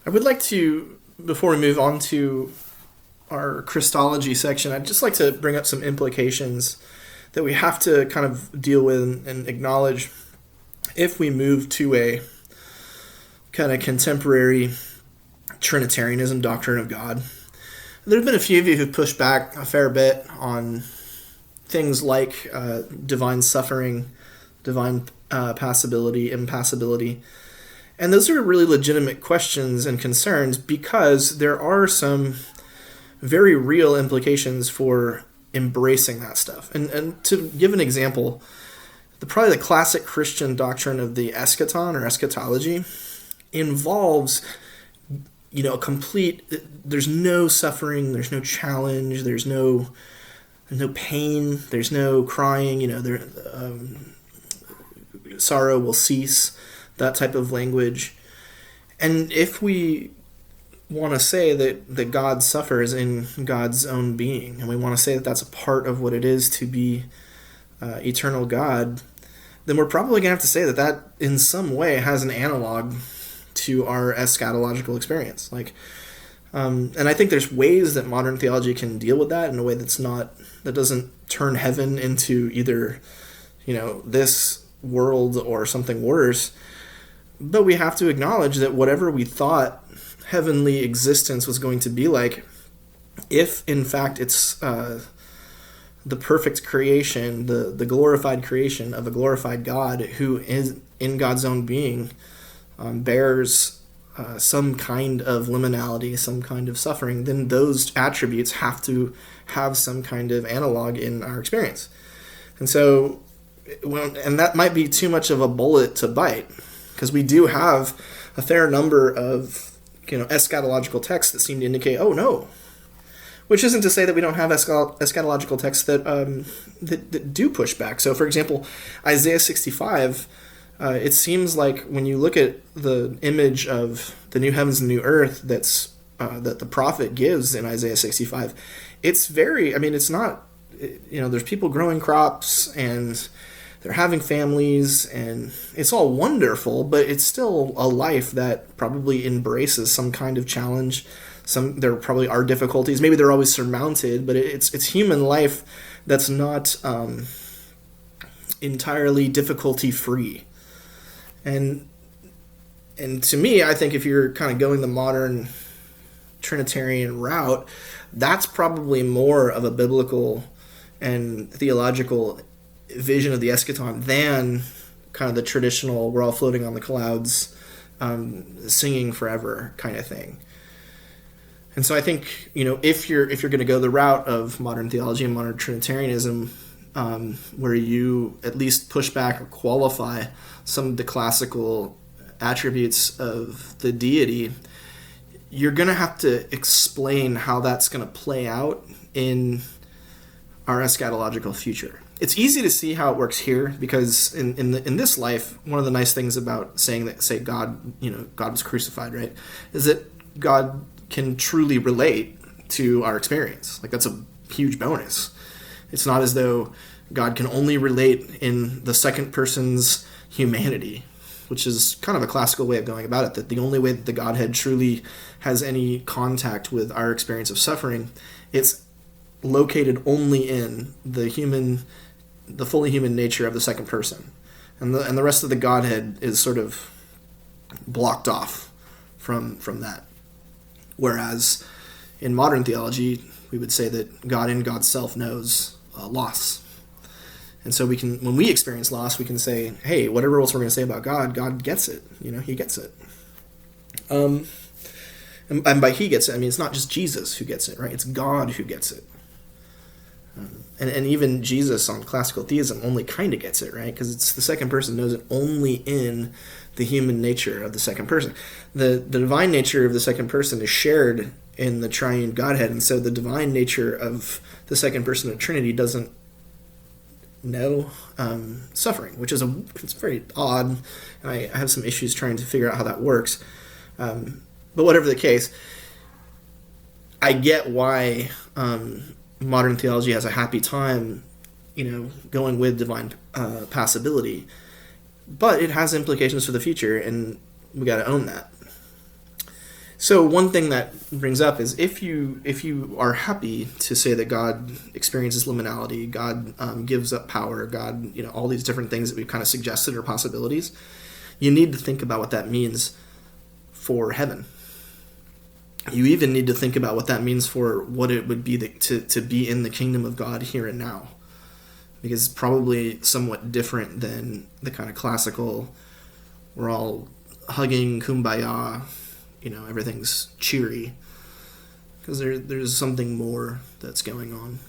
I would like to, before we move on to our Christology section, I'd just like to bring up some implications that we have to kind of deal with and acknowledge if we move to a kind of contemporary Trinitarianism doctrine of God. There have been a few of you who've pushed back a fair bit on things like divine suffering, divine passibility, impassibility. And those are really legitimate questions and concerns because there are some very real implications for embracing that stuff. And to give an example, probably the classic Christian doctrine of the eschaton or eschatology involves, a complete, there's no suffering, there's no challenge, there's no pain, there's no crying, sorrow will cease, that type of language. And if we want to say that God suffers in God's own being, and we want to say that that's a part of what it is to be eternal God, then we're probably going to have to say that in some way has an analog to our eschatological experience. And I think there's ways that modern theology can deal with that in a way that doesn't turn heaven into either, this world or something worse. But we have to acknowledge that whatever we thought heavenly existence was going to be like, if in fact it's the perfect creation, the glorified creation of a glorified God who is in God's own being, bears some kind of liminality, some kind of suffering, then those attributes have to have some kind of analog in our experience. And so, and that might be too much of a bullet to bite, because we do have a fair number of eschatological texts that seem to indicate, oh no. Which isn't to say that we don't have eschatological texts that do push back. So, for example, Isaiah 65, it seems like when you look at the image of the new heavens and new earth that the prophet gives in Isaiah 65, it's very, it's not, there's people growing crops and they're having families and it's all wonderful, but it's still a life that probably embraces some kind of challenge. There probably are difficulties. Maybe they're always surmounted, but it's human life that's not entirely difficulty free. And to me, I think if you're kind of going the modern Trinitarian route, that's probably more of a biblical and theological vision of the eschaton than kind of the traditional we're all floating on the clouds, singing forever kind of thing. And so I think, if you're going to go the route of modern theology and modern Trinitarianism, where you at least push back or qualify some of the classical attributes of the deity, you're going to have to explain how that's going to play out in our eschatological future. It's easy to see how it works here because in this life, one of the nice things about saying God, God was crucified, right, is that God can truly relate to our experience. That's a huge bonus. It's not as though God can only relate in the second person's humanity, which is kind of a classical way of going about it, that the only way that the Godhead truly has any contact with our experience of suffering, it's located only in the fully human nature of the second person. And the rest of the Godhead is sort of blocked off from that. Whereas in modern theology, we would say that God in God's self knows loss. And so when we experience loss, we can say, hey, whatever else we're going to say about God, God gets it. He gets it. And by he gets it, it's not just Jesus who gets it, right? It's God who gets it. And even Jesus on classical theism only kind of gets it, right? Because it's the second person knows it only in the human nature of the second person. The divine nature of the second person is shared in the triune Godhead, and so the divine nature of the second person of the Trinity doesn't know suffering, which is it's very odd, and I have some issues trying to figure out how that works. But whatever the case, I get why modern theology has a happy time, going with divine passibility, but it has implications for the future, and we got to own that. So one thing that brings up is if you are happy to say that God experiences liminality, God gives up power, God, all these different things that we've kind of suggested are possibilities, you need to think about what that means for heaven. You even need to think about what that means for what it would be to be in the kingdom of God here and now, because it's probably somewhat different than the kind of classical, we're all hugging, kumbaya, everything's cheery, because there's something more that's going on.